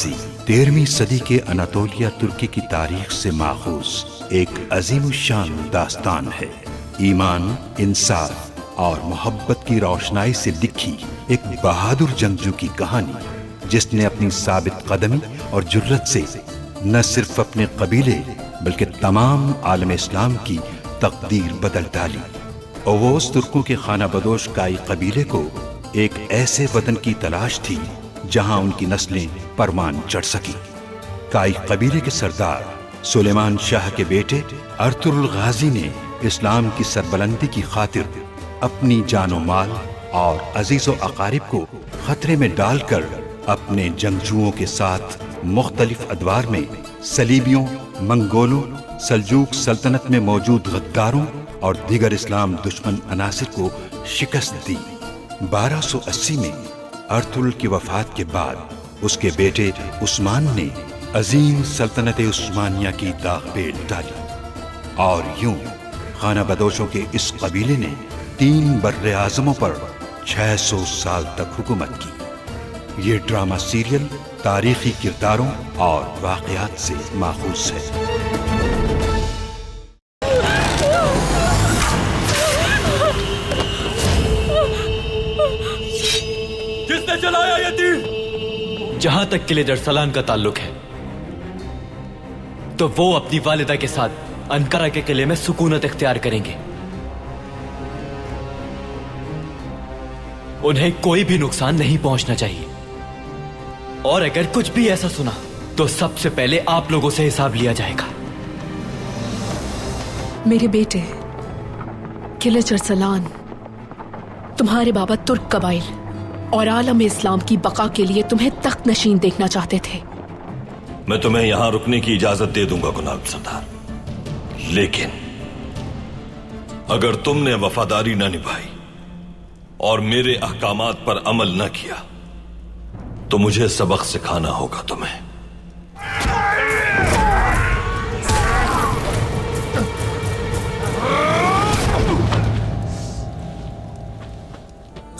फारसी 13वीं सदी के अनातोलिया तुर्की की तारीख से माखूज एक अजीमुशान दास्तान है। ईमान, इंसाफ और मोहब्बत की रोशनाई से लिखी एक बहादुर जंगजू की कहानी, जिसने अपनी साबित कदमी और जुर्रत से न सिर्फ अपने कबीले बल्कि तमाम आलम इस्लाम की तकदीर बदल डाली। ओवोस तुर्कों के खाना बदोश काई कबीले को एक ऐसे वतन की तलाश थी जहां उनकी नस्लें परवान चढ़ सकी। काई कबीले के सरदार सुलेमान शाह के बेटे अर्तुरुल गाजी ने इस्लाम की सरबलंदी की खातिर अपनी जानो माल और अजीजो अकारिब को खतरे में डालकर अपने जंगजुओं के साथ मुख्तलिफ अदवार में सलीबियों, मंगोलों, सल्जूक सल्तनत में मौजूद गद्दारों और दीगर इस्लाम दुश्मन अनासिर को शिकस्त दी। 1280 में अर्तुरुल की वफात के बाद उसके बेटे उस्मान ने अजीम सल्तनत उस्मानिया की दाग पेल डाली और यूं खाना बदोशों के इस कबीले ने 3 बर्रे आज़मों पर 600 साल तक हुकूमत की। ये ड्रामा सीरियल तारीखी किरदारों और वाक़यात से माखूज है। किसने चलाया ये तीर? जहां तक किले दरसलान का ताल्लुक है तो वो अपनी वालिदा के साथ अंकारा के किले में सुकूनत इख्तियार करेंगे। उन्हें कोई भी नुकसान नहीं पहुंचना चाहिए और अगर कुछ भी ऐसा सुना तो सबसे पहले आप लोगों से हिसाब लिया जाएगा। मेरे बेटे, किले चरसलान तुम्हारे बाबा तुर्क कबाइल और आलम इस्लाम की बका के लिए तुम्हें तख्त नशीन देखना चाहते थे। मैं तुम्हें यहां रुकने की इजाजत दे दूंगा कुनाल सरदार, लेकिन अगर तुमने वफादारी न निभाई और मेरे अहकामात पर अमल न किया तो मुझे सबक सिखाना होगा तुम्हें।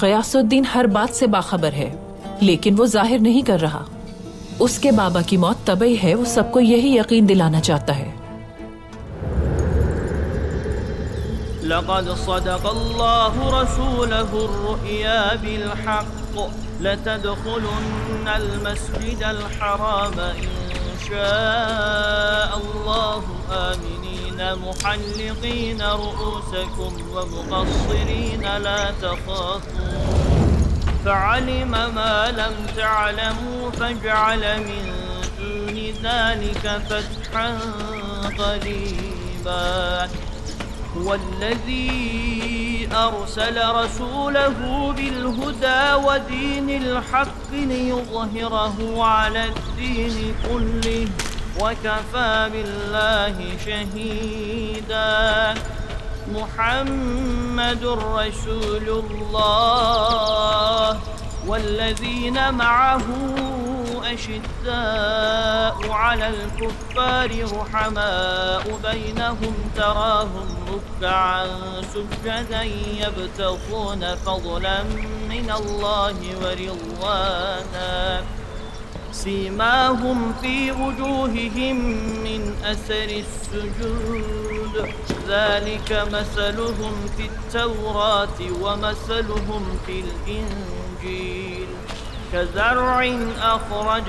ग़यासुद्दीन हर बात से बाखबर है, लेकिन वो जाहिर नहीं कर रहा। उसके बाबा की मौत तबई है, वो सबको यही यकीन दिलाना चाहता है। लक़द सदक़ल्लाहु रसूलहु रुया बिलहक़्क़ लतदख़ुलुन्नल मस्जिदल हराम इंशाअल्लाहु आमिनीन मुहल्लिक़ीन रुऊसकुम व मुक़स्सिरीन ला तख़ाफ़ून फ़अलिम मा लम तअलमू फ़जअल मिन दूनि ज़ालिक फ़तहन क़रीबा वल्लज़ी अरसल रसूलहु बिलहुदा वदीनिल हक़्क़ लियुज़हिरहु अलद्दीनि कुल्लिहि वकफ़ा बिल्लाहि शहीदा। मुहम्मदुर रसूलुल्लाह वल्लज़ीन मअहु अशिद्दाउ अलल कुफ़्फ़ारि रुहमाउ बैनहुम तराहुम रुक्कअन सुज्जदन यब्तगून फ़ज़लन मिनल्लाहि व रिज़वाना सीमाहुम फ़ी वुजूहिहिम मिन असरि स्सुजूद ज़ालिक मसलुहुम फ़ित्तौराति व मसलुहुम फ़िल इंजील कज़रअ अख़रज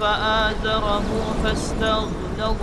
फ़आज़रह फ़ास्तग़लज़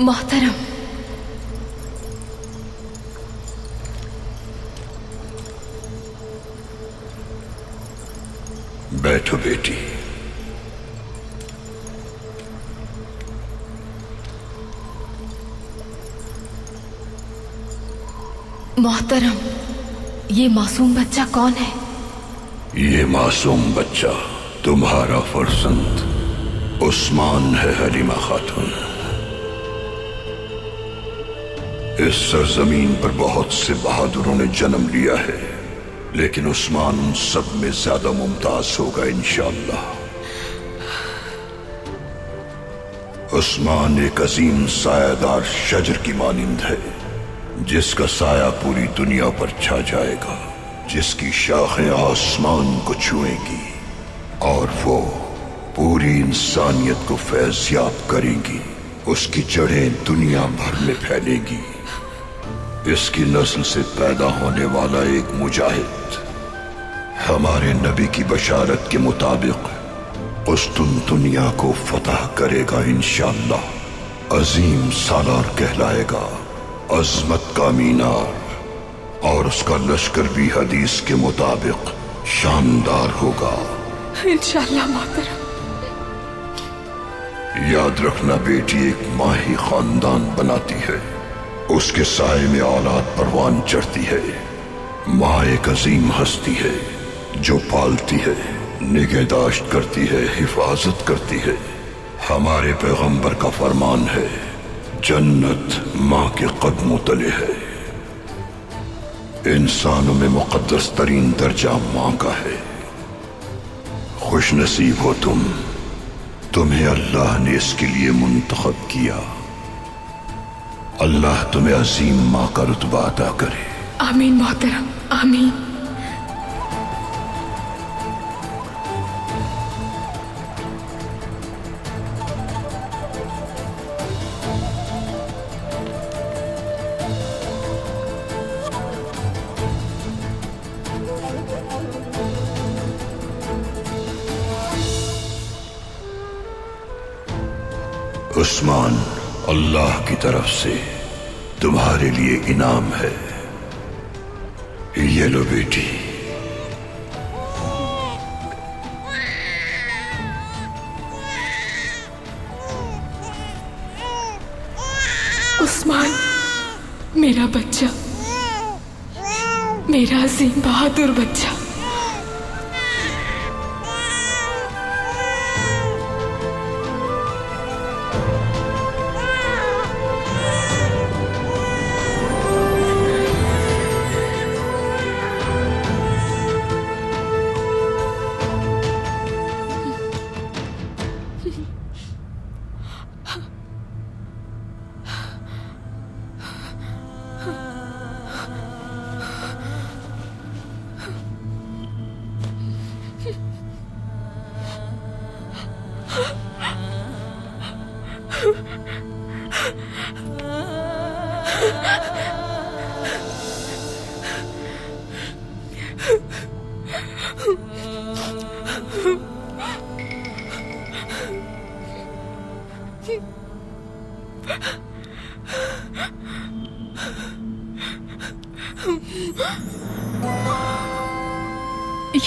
मोहतरम, बैठो बेटी। मोहतरम, ये मासूम बच्चा कौन है? ये मासूम बच्चा तुम्हारा फर्जंद उस्मान है हलीमा खातून। इस सरजमीन पर बहुत से बहादुरों ने जन्म लिया है, लेकिन उस्मान उन सब में ज्यादा मुमताज होगा इंशाअल्लाह। उस्मान एक अजीम सायादार शजर की मानिंद है, जिसका साया पूरी दुनिया पर छा जाएगा, जिसकी शाखें आसमान को छुएंगी और वो पूरी इंसानियत को फैज़याब करेंगी। उसकी जड़ें दुनिया भर में फैलेंगी। इसकी नस्ल से पैदा होने वाला एक मुजाहिद हमारे नबी की बशारत के मुताबिक कुस्तुनतुनिया को फतह करेगा इंशाअल्लाह। अजीम सालार कहलाएगा, अजमत का मीनार, और उसका लश्कर भी हदीस के मुताबिक शानदार होगा इंशाअल्लाह मोहतरम। याद रखना बेटी, एक माँ ही खानदान बनाती है, उसके साए में औलाद परवान चढ़ती है। माँ एक अजीम हस्ती है जो पालती है, निगहदाश्त करती है, हिफाजत करती है। हमारे पैगंबर का फरमान है, जन्नत माँ के कदमों तले है। इंसानों में मुकद्दस तरीन दर्जा माँ का है। खुश नसीब हो तुम, तुम्हें अल्लाह ने इसके लिए मुंतखब किया। अल्लाह तुम्हें अजीम माँ का रुतबा अता करे। आमीन मोहतरम, आमीन। उस्मान, अल्लाह की तरफ से तुम्हारे लिए इनाम है। ये लो बेटी। उस्मान, मेरा बच्चा, मेरा अजीम बहादुर बच्चा।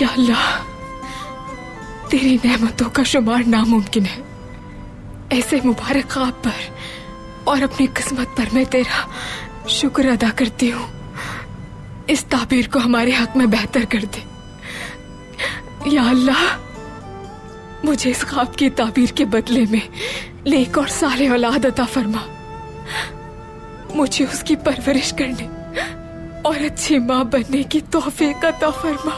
या अल्लाह, तेरी नेमतों का शुमार नामुमकिन है। ऐसे मुबारक ख्वाब पर और अपनी किस्मत पर मैं तेरा शुक्र अदा करती हूँ। इस ताबीर को हमारे हक में बेहतर कर दे। या अल्लाह, मुझे इस ख्वाब की ताबीर के बदले में नेक और सालेह औलाद अता फरमा। मुझे उसकी परवरिश करने और अच्छी माँ बनने की तौफीक अता फरमा।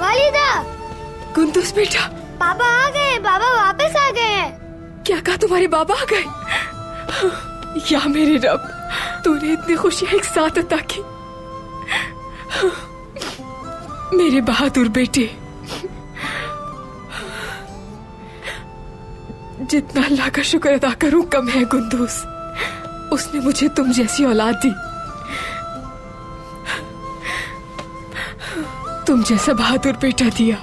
वालिदा, कुंदुस बेटा, पापा आ गए। बाबा वापस आ गए हैं। क्या कहा? तुम्हारे बाबा आ गए? या मेरे रब, तूने इतनी खुशियां एक साथ अता की। मेरे बहादुर बेटे, जितना अल्लाह का शुक्र अदा करूं कम है कुंदुस। उसने मुझे तुम जैसी औलाद दी, तुम जैसा बहादुर बेटा दिया।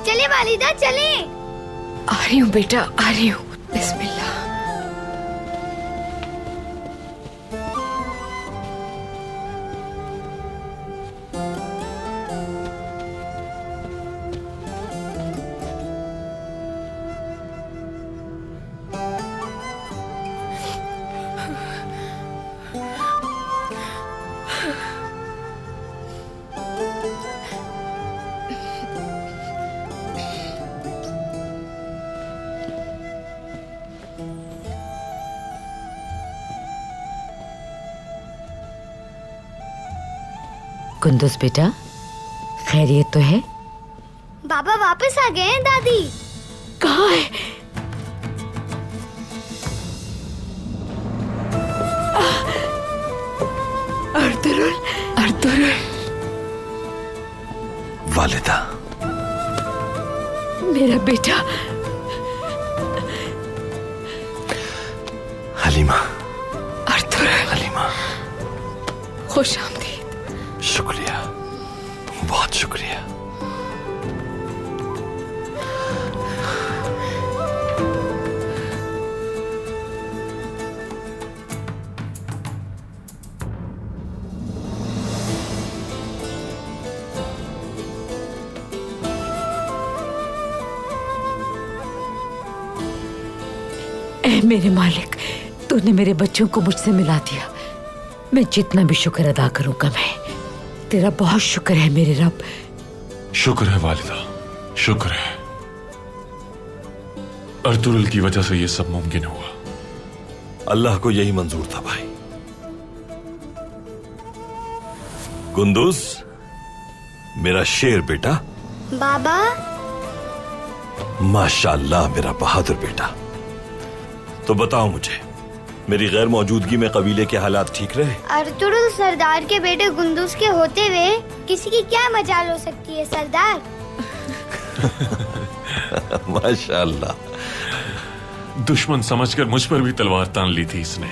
चले वालिदा, चले। आ रही हूँ बेटा, आ रही हूँ। बिस्मिल्लाह। कुंदुस बेटा, खैरियत तो है? बाबा वापस आ गए हैं दादी। कहाँ है? Ertugrul, Ertugrul. वालिदा, मेरा बेटा। हलीमा। अर्तुरुल, हलीमा, खुश आमदीद। शुक्रिया, बहुत शुक्रिया। ऐ मेरे मालिक, तूने मेरे बच्चों को मुझसे मिला दिया। मैं जितना भी शुक्र अदा करूं कम है। तेरा बहुत शुक्र है मेरे रब। शुक्र है वालिदा, शुक्र है। अर्तुरुल की वजह से ये सब मुमकिन हुआ। अल्लाह को यही मंजूर था भाई। कुंदुस, मेरा शेर बेटा। बाबा, माशाअल्लाह मेरा बहादुर बेटा। तो बताओ मुझे, मेरी गैर मौजूदगी में कबीले के हालात ठीक रहे? अर्तुरुल सरदार के बेटे गुंदुस के होते हुए किसी की क्या मजाल हो सकती है सरदार? माशाअल्लाह। दुश्मन समझकर मुझ पर भी तलवार तान ली थी इसने।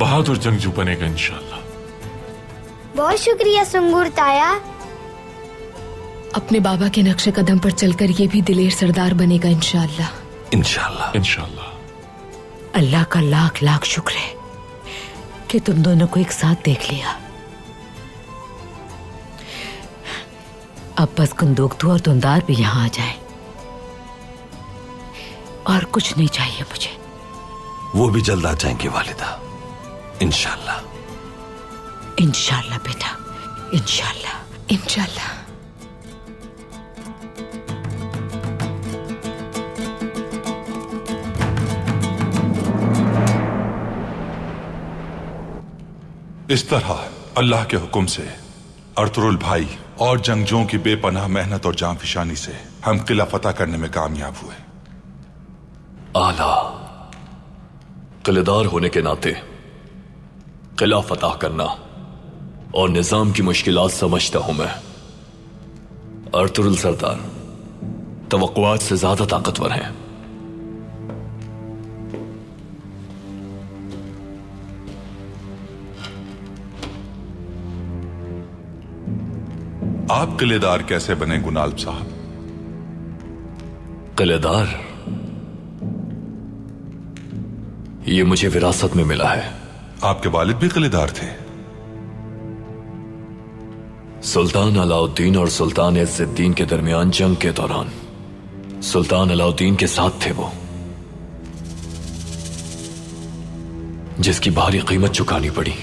बहादुर जंगजू बनेगा इंशाअल्लाह। बहुत शुक्रिया सुंगुर ताया। अपने बाबा के नक्शे कदम पर चलकर ये भी दिलेर सरदार बनेगा इंशाअल्लाह। इंशाअल्लाह, इंशाअल्लाह। अल्लाह का लाख लाख शुक्र है कि तुम दोनों को एक साथ देख लिया। अब बस कुंदोकतू और तुंदार भी यहाँ आ जाए, और कुछ नहीं चाहिए मुझे। वो भी जल्द आ जाएंगे वालिदा, इंशाअल्लाह। इंशाअल्लाह बेटा, इंशाअल्लाह, इंशाअल्लाह। इस तरह अल्लाह के हुक्म से अर्तुरुल भाई और जंगजुओं की बेपनाह मेहनत और जांफिशानी से हम किला फतह करने में कामयाब हुए। आला, किलेदार होने के नाते किला फतह करना और निजाम की मुश्किलात समझता हूं मैं। अर्तुरुल सरदार तवक्कुआत से ज्यादा ताकतवर हैं। आप किलेदार कैसे बने गुनाल्ब साहब? किलेदार ये मुझे विरासत में मिला है। आपके वालिद भी किलेदार थे? सुल्तान अलाउद्दीन और सुल्तान इज़्ज़ुद्दीन के दरमियान जंग के दौरान सुल्तान अलाउद्दीन के साथ थे वो, जिसकी भारी कीमत चुकानी पड़ी।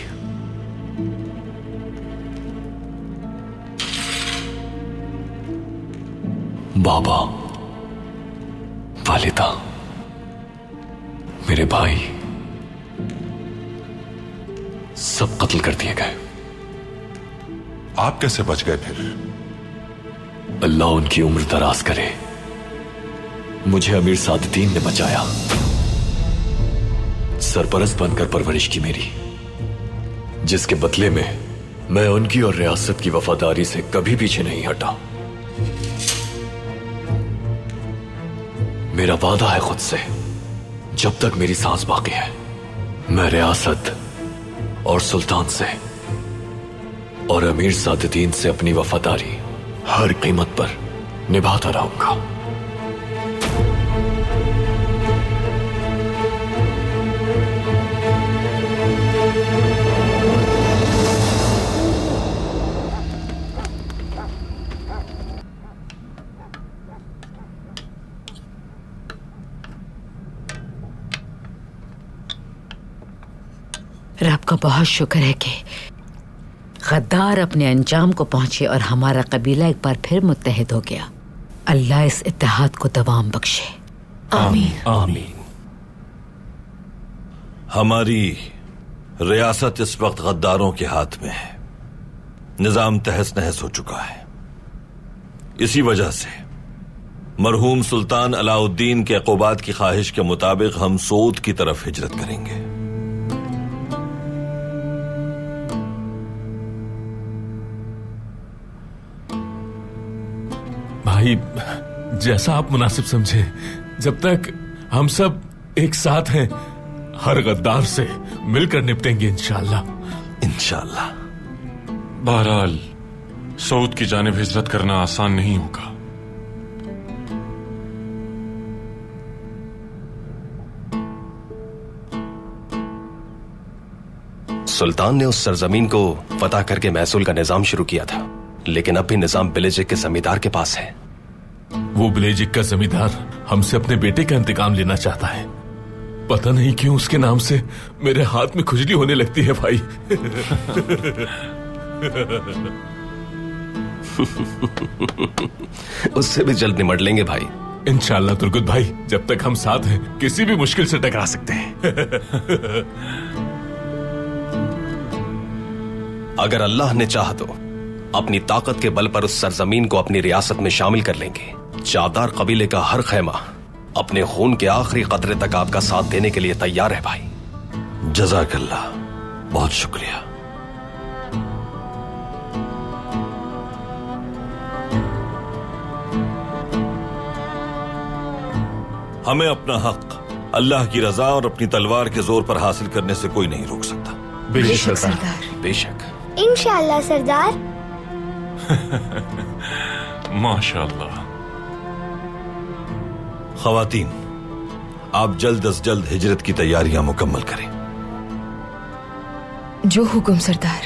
बाबा, वालिदा, मेरे भाई सब कत्ल कर दिए गए। आप कैसे बच गए फिर? अल्लाह उनकी उम्र दराज करे। मुझे अमीर सादुद्दीन ने बचाया। सरपरस्त बनकर परवरिश की मेरी, जिसके बदले में मैं उनकी और रियासत की वफादारी से कभी पीछे नहीं हटा। मेरा वादा है खुद से, जब तक मेरी सांस बाकी है मैं रियासत और सुल्तान से और अमीर सादुद्दीन से अपनी वफादारी हर कीमत पर निभाता रहूंगा। रब का बहुत शुक्र है कि गद्दार अपने अंजाम को पहुंचे और हमारा कबीला एक बार फिर मुत्तहिद हो गया। अल्लाह इस इत्तेहाद को दवाम बख्शे। आमीन आमीन। हमारी रियासत इस वक्त गद्दारों के हाथ में है। निजाम तहस नहस हो चुका है। इसी वजह से मरहूम सुल्तान अलाउद्दीन के अक़ुबात की ख्वाहिश के मुताबिक हम सोद की तरफ हिजरत करेंगे। भाई, जैसा आप मुनासिब समझे। जब तक हम सब एक साथ हैं, हर गद्दार से मिलकर निपटेंगे इंशाअल्लाह। इंशाअल्लाह। बहरहाल सऊद की जानिब हिजरत करना आसान नहीं होगा। सुल्तान ने उस सरजमीन को फतह करके महसूल का निजाम शुरू किया था, लेकिन अब भी निजाम बिलेजिक के जमींदार के पास है। वो बिलेजिक का जमींदार हमसे अपने बेटे का इंतकाम लेना चाहता है। पता नहीं क्यों उसके नाम से मेरे हाथ में खुजली होने लगती है भाई। उससे भी जल्द निमट लेंगे भाई। इंशाअल्लाह तुर्गुत भाई, जब तक हम साथ हैं किसी भी मुश्किल से टकरा सकते हैं। अगर अल्लाह ने चाहा तो अपनी ताकत के बल पर उस सरजमीन को अपनी रियासत में शामिल कर लेंगे। चावदार कबीले का हर खैमा अपने खून के आखिरी कतरे तक आपका साथ देने के लिए तैयार है भाई। जज़ाकल्लाह, बहुत शुक्रिया। हमें अपना हक अल्लाह की रजा और अपनी तलवार के जोर पर हासिल करने से कोई नहीं रोक सकता। बेशक सरदार। बेशक। इंशाअल्लाह सरदार। माशाअल्लाह। ख़वातीन, आप जल्द अज जल्द हिजरत की तैयारियां मुकम्मल करें। जो हुक्म सरदार।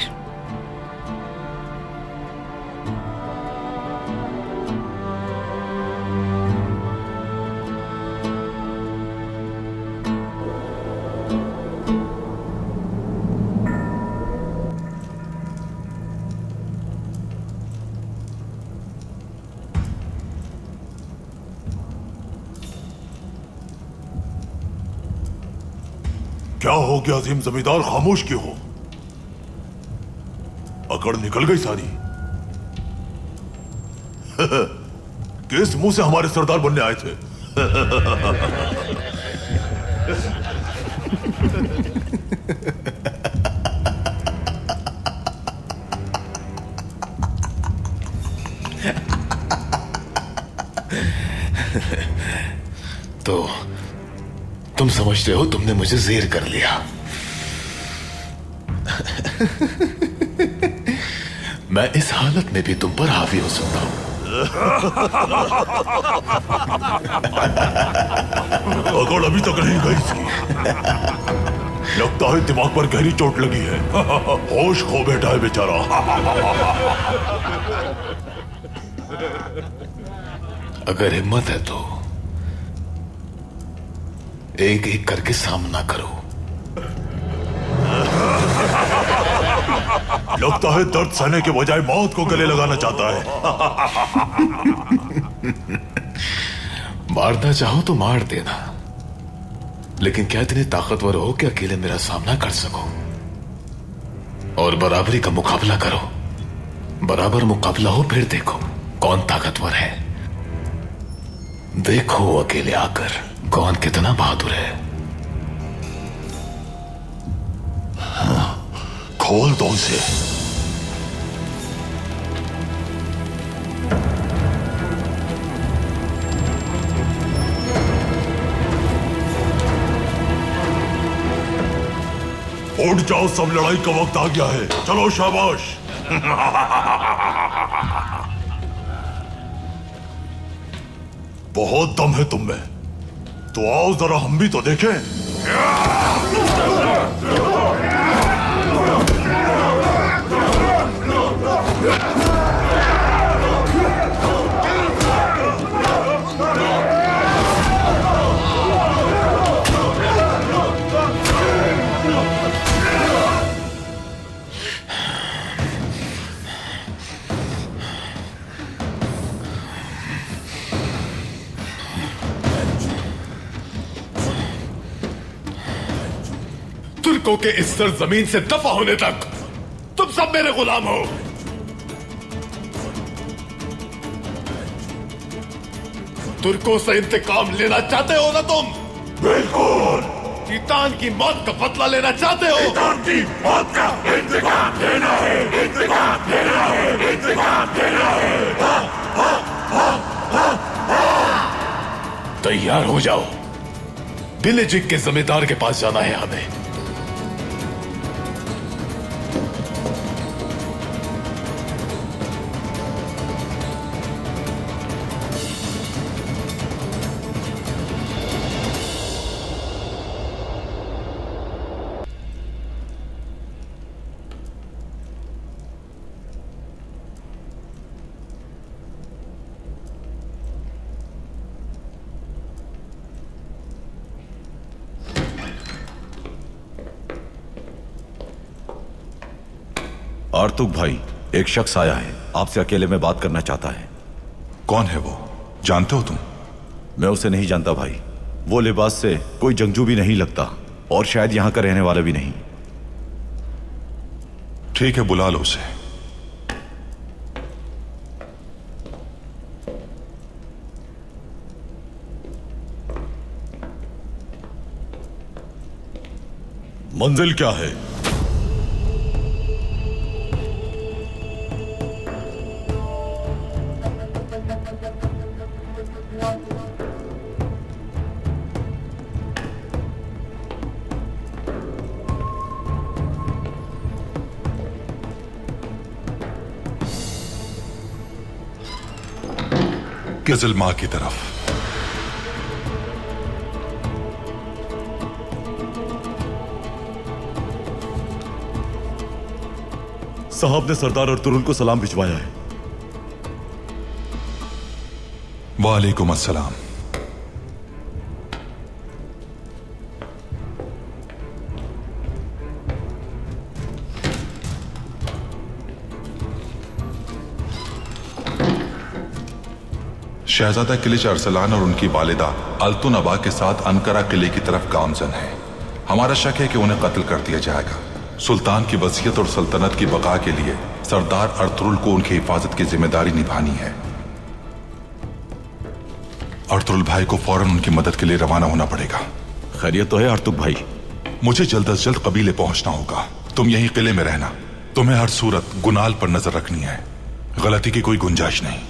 क्या हो गया अजीम जमींदार, खामोश क्यों हो? अकड़ निकल गई सारी। किस मुंह से हमारे सरदार बनने आए थे? तो तुम समझते हो तुमने मुझे ज़ेर कर लिया। मैं इस हालत में भी तुम पर हावी हो सकता हूं। अकड़ अभी तक नहीं गई इसकी। लगता है दिमाग पर गहरी चोट लगी है। होश खो बैठा है बेचारा। अगर हिम्मत है तो एक एक करके सामना करो। लगता है दर्द सहने के बजाय मौत को गले लगाना चाहता है। मारना चाहो तो मार देना, लेकिन क्या इतने ताकतवर हो कि अकेले मेरा सामना कर सको? और बराबरी का मुकाबला करो। बराबर मुकाबला हो, फिर देखो कौन ताकतवर है। देखो अकेले आकर कौन कितना बहादुर है। खोल दो उसे। उठ जाओ सब, लड़ाई का वक्त आ गया है। चलो शाबाश। बहुत दम है तुम में, तो आओ जरा हम भी तो देखें। तुर्कों के इस सरजमीन से दफा होने तक तुम सब मेरे गुलाम हो। तुर्कों से इंतकाम लेना चाहते हो ना तुम? बिल्कुल। कीतान की मौत का बदला लेना चाहते हो? कीतान की मौत का इंतकाम लेना है, इंतकाम लेना है, इंतकाम लेना है। तैयार हो जाओ, बिलेजिक के जमींदार के पास जाना है हमें। आर्तुक भाई, एक शख्स आया है, आपसे अकेले में बात करना चाहता है। कौन है वो? जानते हो तुम? मैं उसे नहीं जानता भाई। वो लिबास से कोई जंगजू भी नहीं लगता और शायद यहां का रहने वाला भी नहीं। ठीक है, बुला लो उसे। मंजिल क्या है? किजल मां की तरफ। साहब ने सरदार अर्तुरुल को सलाम भिजवाया है। वालेकुम अस्सलाम। शहजादा किलिच अरसलान और उनकी वालिदा अल्तुन अबा के साथ अनकरा किले की तरफ गामजन है। हमारा शक है कि उन्हें कत्ल कर दिया जाएगा। सुल्तान की वसीयत और सल्तनत की बका के लिए सरदार अर्तुरुल को उनकी हिफाजत की जिम्मेदारी निभानी है। अर्तुरुल भाई को फौरन उनकी मदद के लिए रवाना होना पड़ेगा। खैरियत तो है आर्तुक भाई? मुझे जल्द अज जल्द कबीले पहुंचना होगा। तुम यही किले में रहना। तुम्हें हर सूरत गुनाल पर नजर रखनी है। गलती की कोई गुंजाइश नहीं।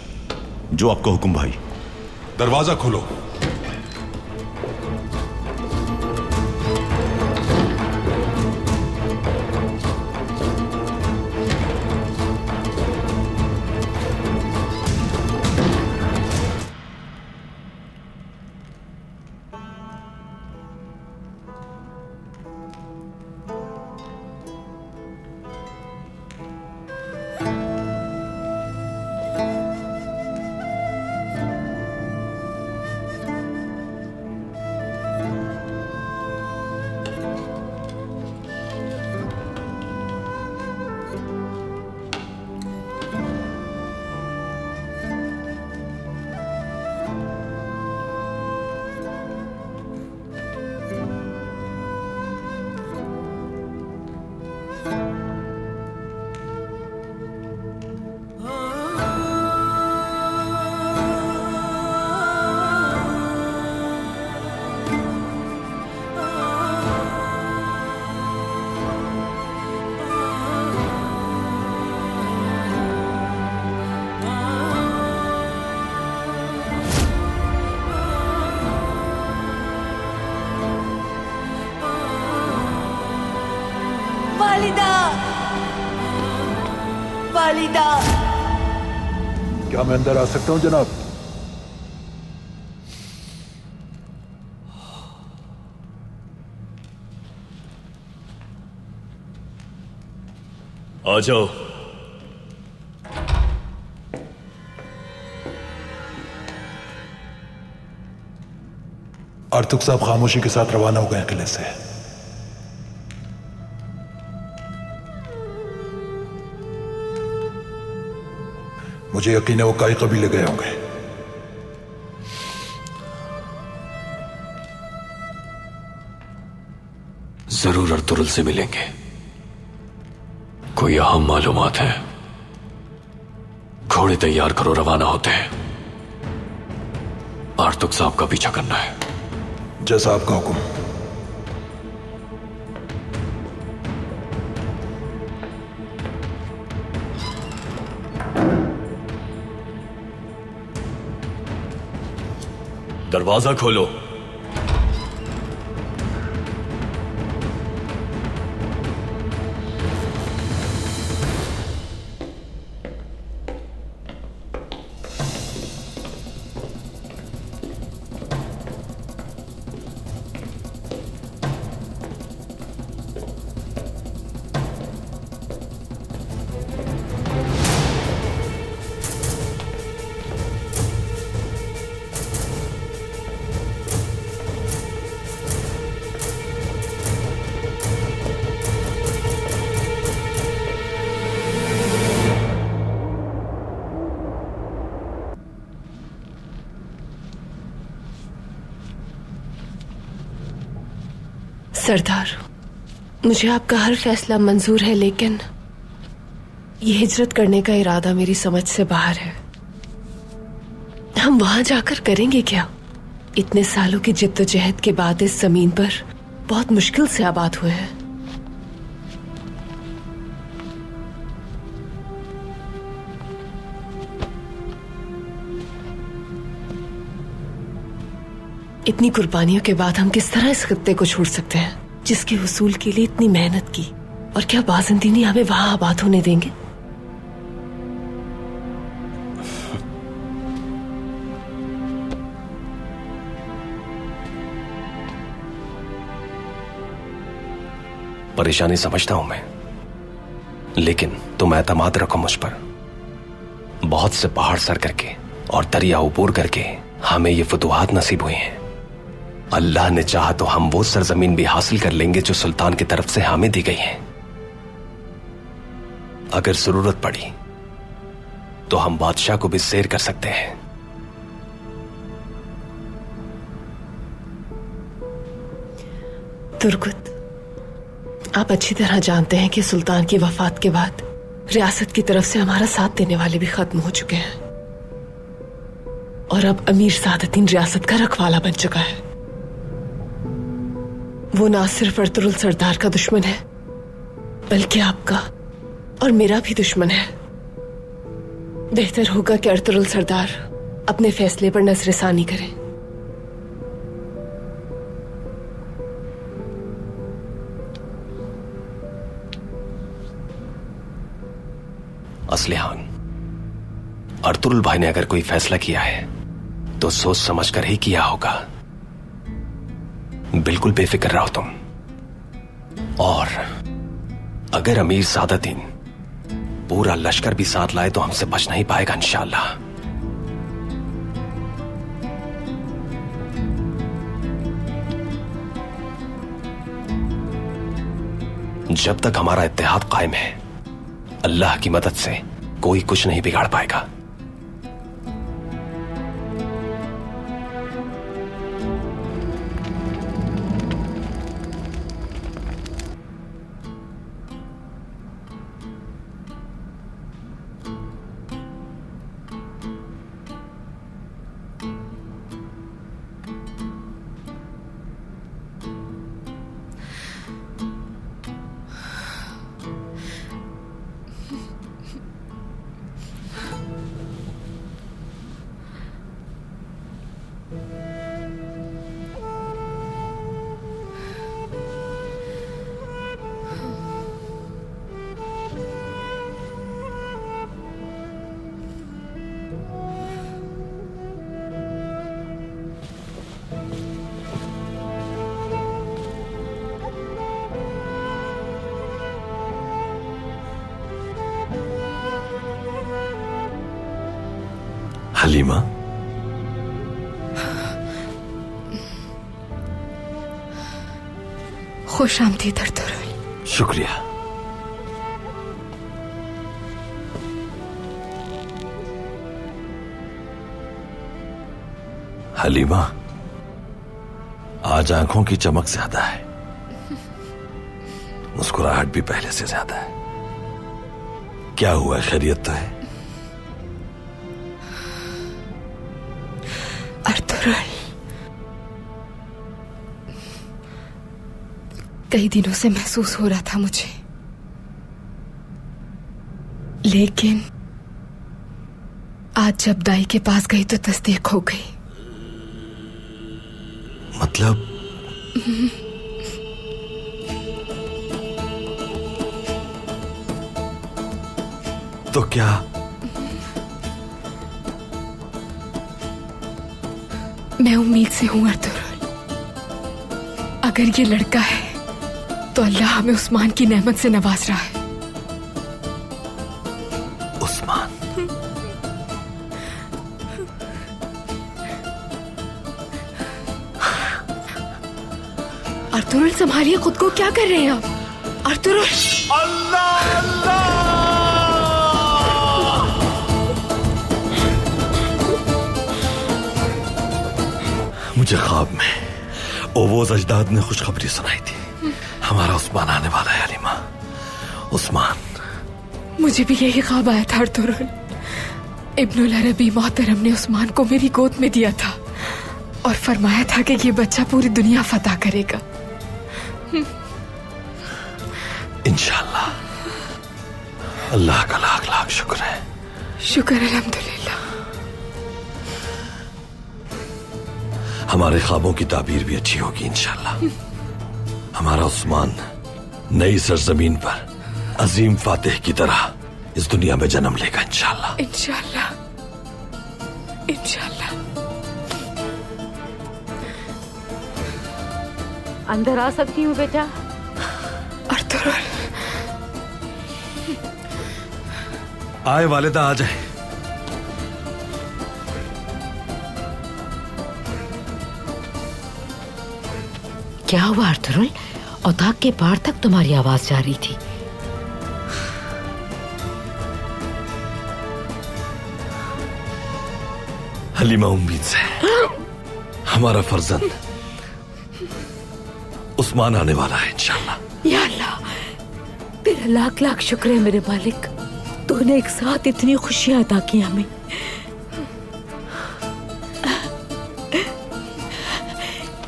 जो आपका हुक्म भाई। दरवाजा खोलो। वालिदा। क्या मैं अंदर आ सकता हूं जनाब? आ जाओ। आर्तुक साहब खामोशी के साथ रवाना हो गए किले से। मुझे यकीन है वो कई कबीले गए होंगे। जरूर अर्तुरुल से मिलेंगे। कोई अहम मालूमात है? घोड़े तैयार करो, रवाना होते हैं। आर्तुक साहब का पीछा करना है। जैसा आपका हुक्म। दरवाजा खोलो। सरदार, मुझे आपका हर फैसला मंजूर है, लेकिन ये हिजरत करने का इरादा मेरी समझ से बाहर है। हम वहां जाकर करेंगे क्या? इतने सालों की जिद्दोजहद के बाद इस जमीन पर बहुत मुश्किल से आबाद हुए हैं। इतनी कुर्बानियों के बाद हम किस तरह इस खित्ते को छोड़ सकते हैं, जिसके हुसूल के लिए इतनी मेहनत की? और क्या बाज़ंतीनी हमें वहां आबाद होने देंगे? परेशानी समझता हूं मैं, लेकिन तुम एतमाद रखो मुझ पर। बहुत से पहाड़ सर करके और दरिया ऊपर करके हमें ये फतुहात नसीब हुई हैं। अल्लाह ने चाहा तो हम वो सरजमीन भी हासिल कर लेंगे जो सुल्तान की तरफ से हमें दी गई है। अगर जरूरत पड़ी तो हम बादशाह को भी शेर कर सकते हैं। तुर्गुत, आप अच्छी तरह जानते हैं कि सुल्तान की वफात के बाद रियासत की तरफ से हमारा साथ देने वाले भी खत्म हो चुके हैं और अब अमीर सादतीन रियासत का रखवाला बन चुका है। वो ना सिर्फ अर्तुरुल सरदार का दुश्मन है, बल्कि आपका और मेरा भी दुश्मन है। बेहतर होगा कि अर्तुरुल सरदार अपने फैसले पर नजरसानी करें। असलिहान, अर्तुरुल भाई ने अगर कोई फैसला किया है तो सोच समझ कर ही किया होगा। बिल्कुल बेफिक्र रहो तुम। और अगर अमीर सादतीन पूरा लश्कर भी साथ लाए तो हमसे बच नहीं पाएगा इंशाअल्लाह। जब तक हमारा इत्तेहाद कायम है, अल्लाह की मदद से कोई कुछ नहीं बिगाड़ पाएगा। हलीमा, खुश आमदीद अर्तुरुल। शुक्रिया। हलीमा, आज आंखों की चमक ज्यादा है। मुस्कुराहट भी पहले से ज्यादा है। क्या हुआ, खैरियत तो है? अर्तुगरुल, कई दिनों से महसूस हो रहा था मुझे, लेकिन आज जब दाई के पास गई तो तस्दीक हो गई। मतलब? तो क्या? मैं उम्मीद से हूं अर्तुगरुल, अगर ये लड़का है तो अल्लाह हमें उस्मान की नेमत से नवाज रहा है। उस्मान? अर्तुगरुल संभालिए खुद को, क्या कर रहे हैं आप? अर्तुगरुल! अल्लाह अल्लाह! मुझे ख्वाब में ओवोज अजदाद ने खुशखबरी सुनाई थी, हमारा उस्मान आने वाला है। हलीमा, उस्मान। मुझे भी यही ख्वाब आया था अर्तुगरुल। इब्नुल अरबी मोहतरम ने उस्मान को मेरी गोद में दिया था और फरमाया था कि ये बच्चा पूरी दुनिया फतह करेगा। इंशाल्लाह। अल्लाह का लाख लाख शुक्र है। शुक्र अल्हम्दुलिल्लाह। हमारे ख्वाबों की ताबीर भी अच्छी होगी इंशाल्लाह। हमारा उस्मान नई सरजमीन पर अजीम फातिह की तरह इस दुनिया में जन्म लेगा इंशाल्लाह। इंशाल्लाह, इंशाल्लाह। अंदर आ सकती हूँ बेटा? अर्तुगरुल। आए वालिदा, आ जाए। क्या हुआ अर्तुगरुल? औताक के पार तक तुम्हारी आवाज जा रही थी। हलीमा, उम्मीद से हमारा फर्जंद उस्मान आने वाला है इंशाल्लाह। या अल्लाह, तेरा लाख लाख शुक्र है मेरे मालिक, तूने एक साथ इतनी खुशियां अता की हमें।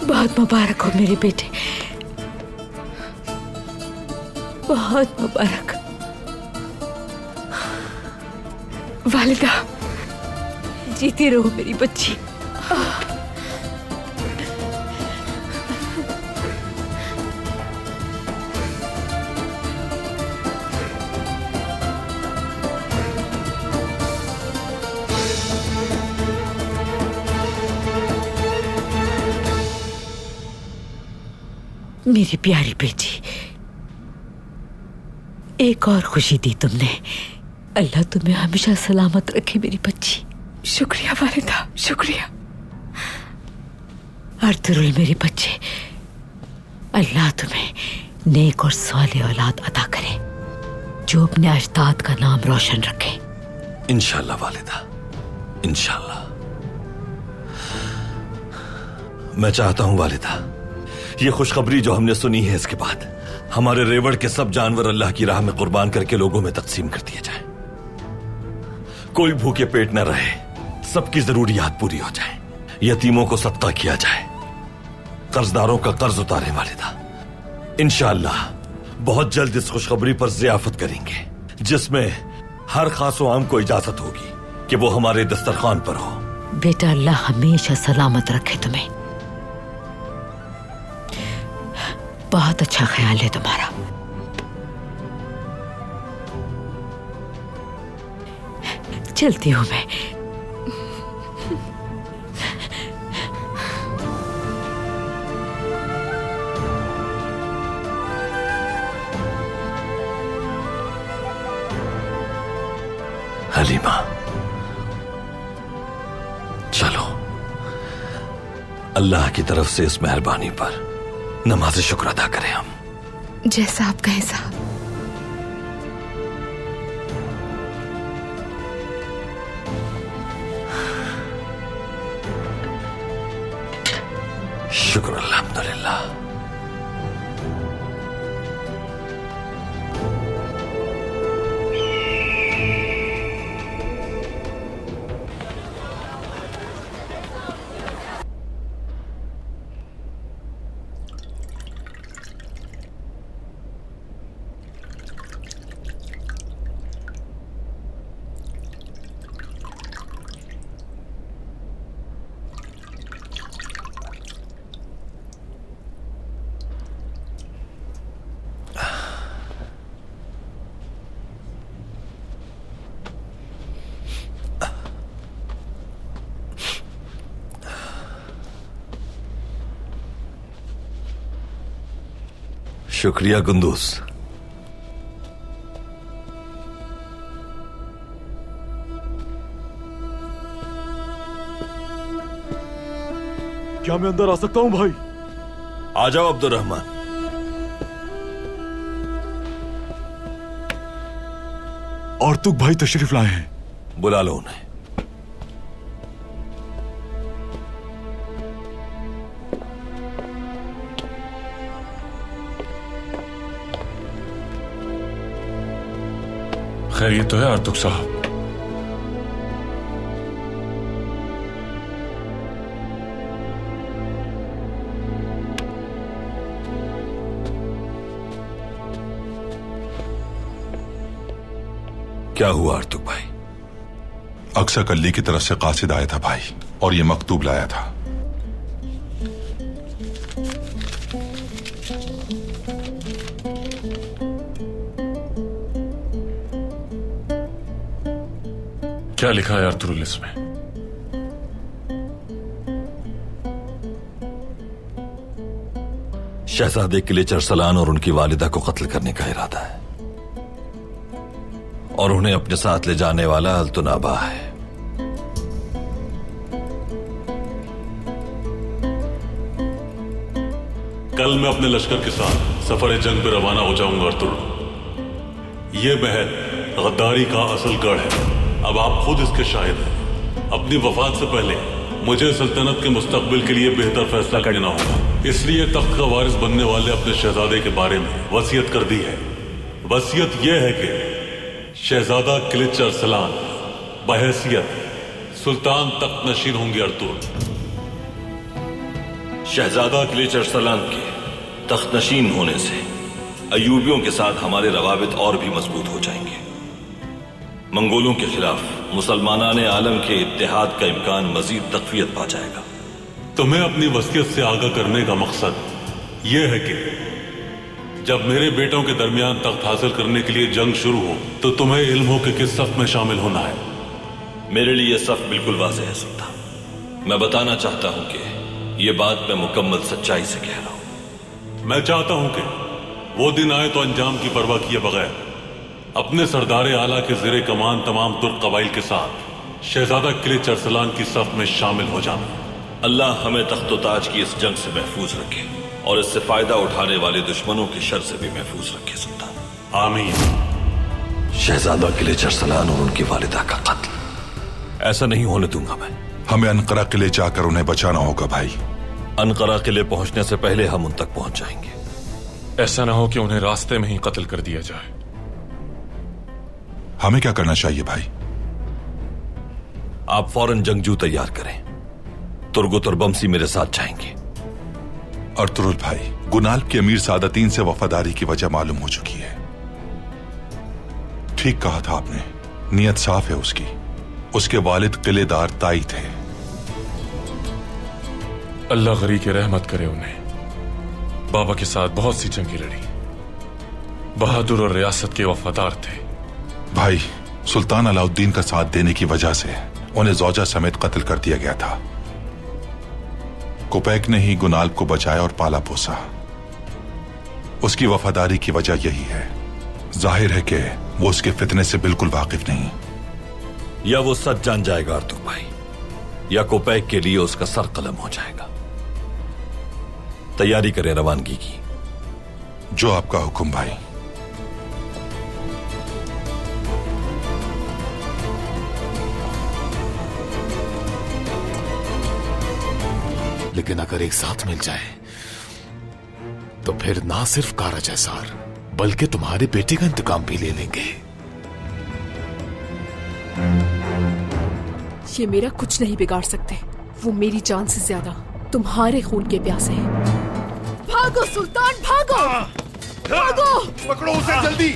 बहुत मुबारक हो मेरे बेटे, बहुत मुबारक। वालिदा, जीती रहो मेरी बच्ची। मेरी प्यारी बेटी, एक और खुशी दी तुमने। अल्लाह तुम्हें हमेशा सलामत रखे मेरी बच्ची। शुक्रिया वालिदा, शुक्रिया। अर्तुगरुल मेरे बच्चे, अल्लाह तुम्हें नेक और साले औलाद अता करे जो अपने अजदाद का नाम रोशन रखे। इंशाल्लाह वालिदा, इंशाल्लाह। मैं चाहता हूं वालिदा, ये खुशखबरी जो हमने सुनी है इसके बाद हमारे रेवड़ के सब जानवर अल्लाह की राह में कुर्बान करके लोगों में तकसीम कर दिए जाए। कोई भूखे पेट न रहे, सबकी जरूरियात पूरी हो जाए, यतीमों को सदका किया जाए, कर्जदारों का कर्ज उतारे वालिदा। इंशाअल्लाह बहुत जल्द इस खुशखबरी पर जियाफत करेंगे जिसमें हर खास आम को इजाजत होगी कि वो हमारे दस्तरखान पर हो। बेटा, अल्लाह हमेशा सलामत रखे तुम्हें। बहुत अच्छा ख्याल है तुम्हारा। चलती हूं मैं। हलीमा, चलो अल्लाह की तरफ से इस मेहरबानी पर नमाज शुक्र अदा करें हम। जैसा आप कहें साहब। शुक्र अल्हम्दुलिल्लाह। शुक्रिया कुंदूस। क्या मैं अंदर आ सकता हूं भाई? आ जाओ अब्दुर्रहमान। और तुक भाई तशरीफ लाए हैं। बुला लो उन्हें। खैरियत तो है आर्तुक साहब? क्या हुआ आर्तुक भाई? अक्सर कल्ली की तरफ से कासिद आया था भाई, और ये मकतूब लाया था। क्या लिखा है अर्तुरुल इसमें? शहजादे किलिच अरसलान और उनकी वालिदा को कत्ल करने का इरादा है, और उन्हें अपने साथ ले जाने वाला अल्तुनाबा है। कल मैं अपने लश्कर के साथ सफर जंग पे रवाना हो जाऊंगा अर्तुरुल। ये महल गद्दारी का असल गढ़ है। अब आप खुद इसके शाहिद हैं। अपनी वफात से पहले मुझे सल्तनत के मुस्तकबिल के लिए बेहतर फैसला लेना होगा। इसलिए तख्त का वारिस बनने वाले अपने शहजादे के बारे में वसीयत कर दी है। वसीयत यह है कि शहजादा किलिच अरसलान बहैसियत सुल्तान तख्त नशीन होंगे अर्तुरुल। शहजादा किलिच अरसलान के तख्त नशीन होने से अयूबियों के साथ हमारे रवाबित और भी मजबूत हो जाएंगे। मंगोलों के खिलाफ मुसलमानान आलम के इत्तेहाद का इम्कान मजीद तकवीयत पा जाएगा। तुम्हें अपनी वसीयत से आगाह करने का मकसद यह है कि जब मेरे बेटों के दरमियान तख्त हासिल करने के लिए जंग शुरू हो तो तुम्हें इल्म हो कि किस सफ में शामिल होना है। मेरे लिए सफ बिल्कुल वाज़ेह है सुल्तान। मैं बताना चाहता हूं कि यह बात मैं मुकम्मल सच्चाई से कह रहा हूं। मैं चाहता हूं कि वो दिन आए तो अंजाम की परवाह किए बगैर अपने सरदार आला के ज़ेरे कमान तमाम तुर्क कबाइल के साथ शहजादा किलिच अरसलान की सफ में शामिल हो जाना। अल्लाह हमें तख्तो ताज की इस जंग से महफूज रखे और इससे फायदा उठाने वाले दुश्मनों की शर से भी महफूज रखे सुल्तान। आमीन। शहजादा किलिच अरसलान और उनकी वालिदा का कत्ल ऐसा नहीं होने दूंगा मैं। हमें अनकरा किले जाकर उन्हें बचाना होगा भाई। अनकरा किले पहुंचने से पहले हम उन तक पहुंच जाएंगे। ऐसा ना हो कि उन्हें रास्ते में ही कत्ल कर दिया जाए। हमें क्या करना चाहिए भाई? आप फौरन जंगजू तैयार करें। तुर्गुत और बमसी मेरे साथ जाएंगे। अर्तुरुल भाई, गुनाल के अमीर सादतीन से वफादारी की वजह मालूम हो चुकी है। ठीक कहा था आपने, नीयत साफ है उसकी। उसके वालिद किलेदार ताई थे। अल्लाह गरी की रहमत करे उन्हें। बाबा के साथ बहुत सी जंगी लड़ी, बहादुर और रियासत के वफादार थे। भाई, सुल्तान अलाउद्दीन का साथ देने की वजह से उन्हें जौजा समेत कत्ल कर दिया गया था। कुपैक ने ही गुनाल को बचाया और पाला पोसा। उसकी वफादारी की वजह यही है। जाहिर है कि वो उसके फितने से बिल्कुल वाकिफ नहीं। या वो सच जान जाएगा आर्तुक भाई, या कुपैक के लिए उसका सर कलम हो जाएगा। तैयारी करें रवानगी की। जो आपका हुक्म भाई। लेकिन अगर एक साथ मिल जाए तो फिर ना सिर्फ कारा जैसार बल्कि तुम्हारे बेटे का इंतकाम भी ले लेंगे। ये मेरा कुछ नहीं बिगाड़ सकते। वो मेरी जान से ज्यादा तुम्हारे खून के प्यासे हैं। भागो सुल्तान, भागो! भागो! पकड़ो उसे जल्दी।